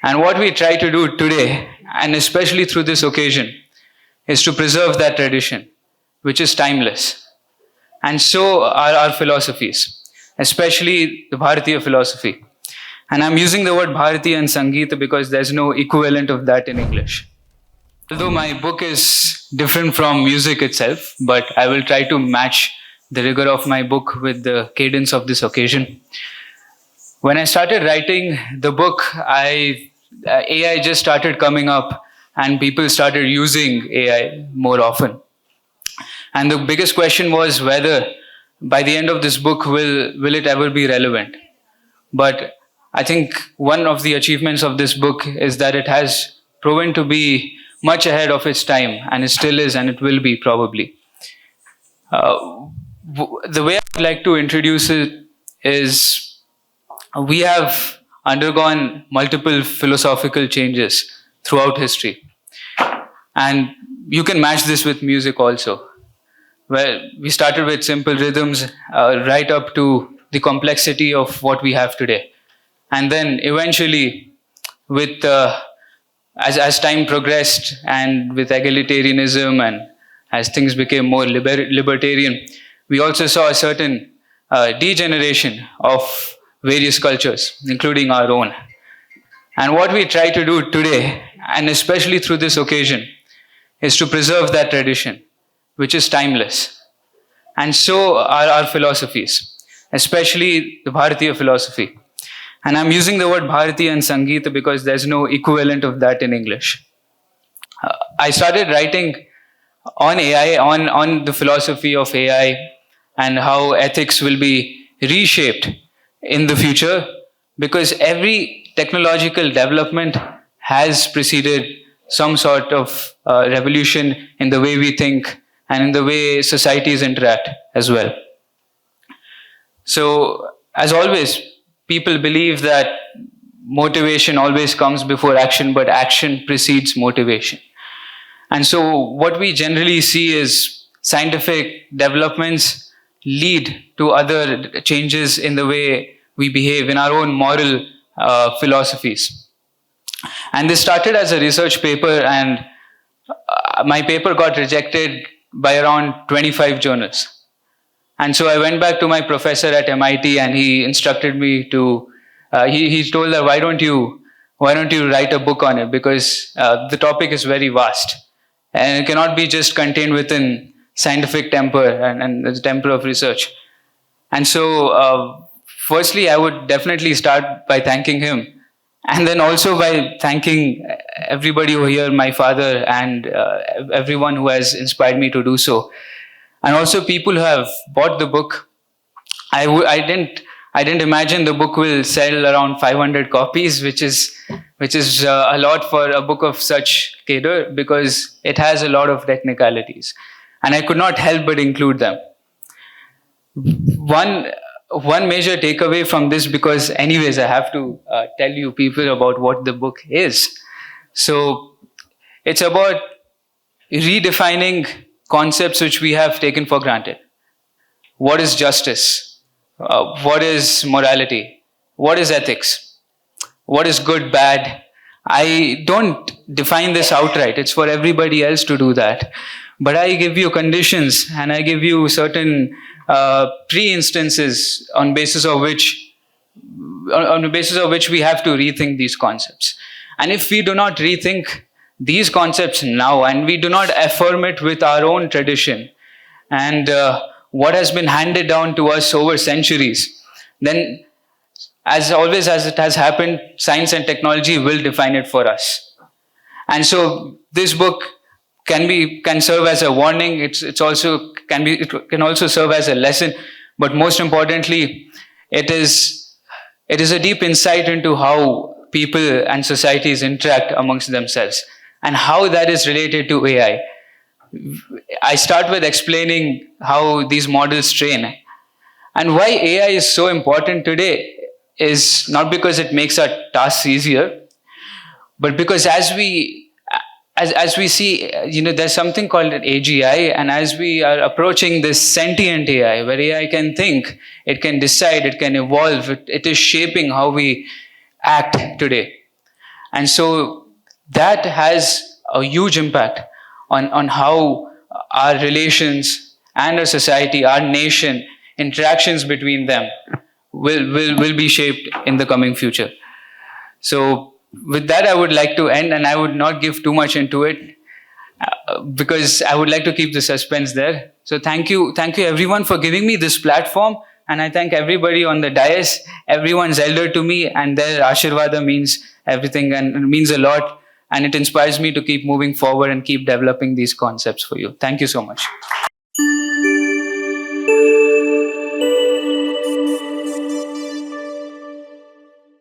And what we try to do today, and especially through this occasion, is to preserve that tradition, which is timeless. And so are our philosophies, especially the Bharatiya philosophy. And I'm using the word Bharatiya and Sangeet because there's no equivalent of that in English. Although my book is different from music itself, but I will try to match the rigor of my book with the cadence of this occasion. When I started writing the book, AI just started coming up and people started using AI more often. And the biggest question was whether by the end of this book, will it ever be relevant? But I think one of the achievements of this book is that it has proven to be much ahead of its time, and it still is, and it will be probably. The way I'd like to introduce it is we have undergone multiple philosophical changes throughout history. And you can match this with music also. Well, we started with simple rhythms right up to the complexity of what we have today. And then eventually, with as time progressed and with egalitarianism and as things became more libertarian, we also saw a certain degeneration of various cultures, including our own. And what we try to do today, and especially through this occasion, is to preserve that tradition, which is timeless. And so are our philosophies, especially the Bharatiya philosophy. And I'm using the word Bharatiya and Sangeet because there's no equivalent of that in English. I started writing on AI, on the philosophy of AI and how ethics will be reshaped in the future, because every technological development has preceded some sort of revolution in the way we think and in the way societies interact as well. So, as always, people believe that motivation always comes before action, but action precedes motivation. And so what we generally see is scientific developments lead to other changes in the way we behave, in our own moral philosophies. And this started as a research paper, and my paper got rejected by around 25 journals. And so I went back to my professor at MIT, and he instructed me to, he told that why don't you write a book on it, because the topic is very vast. And it cannot be just contained within scientific temper and the temper of research. And so, firstly, I would definitely start by thanking him. And then also by thanking everybody over here, my father and everyone who has inspired me to do so. And also people who have bought the book. I didn't imagine the book will sell around 500 copies, which is a lot for a book of such cadre, because it has a lot of technicalities, and I could not help but include them. One major takeaway from this, because anyways I have to tell you people about what the book is. So it's about redefining concepts which we have taken for granted. What is justice? What is morality? What is ethics? What is good, bad? I don't define this outright. It's for everybody else to do that. But I give you conditions, and I give you certain pre-instances on the basis of which we have to rethink these concepts. And if we do not rethink these concepts now, and we do not affirm it with our own tradition and what has been handed down to us over centuries, then as always, as it has happened, science and technology will define it for us. And so this book can serve as a warning. It can also serve as a lesson, but most importantly, it is a deep insight into how people and societies interact amongst themselves and how that is related to AI. I start with explaining how these models train, and why AI is so important today is not because it makes our tasks easier, but because as we see, there's something called an AGI, and as we are approaching this sentient AI, where AI can think, it can decide, it can evolve, it is shaping how we act today. And so that has a huge impact on how our relations and our society, our nation, interactions between them will be shaped in the coming future. So with that, I would like to end, and I would not give too much into it because I would like to keep the suspense there. So thank you everyone for giving me this platform, and I thank everybody on the dais. Everyone's elder to me, and their ashirvada means everything and means a lot, and it inspires me to keep moving forward and keep developing these concepts for you. Thank you so much.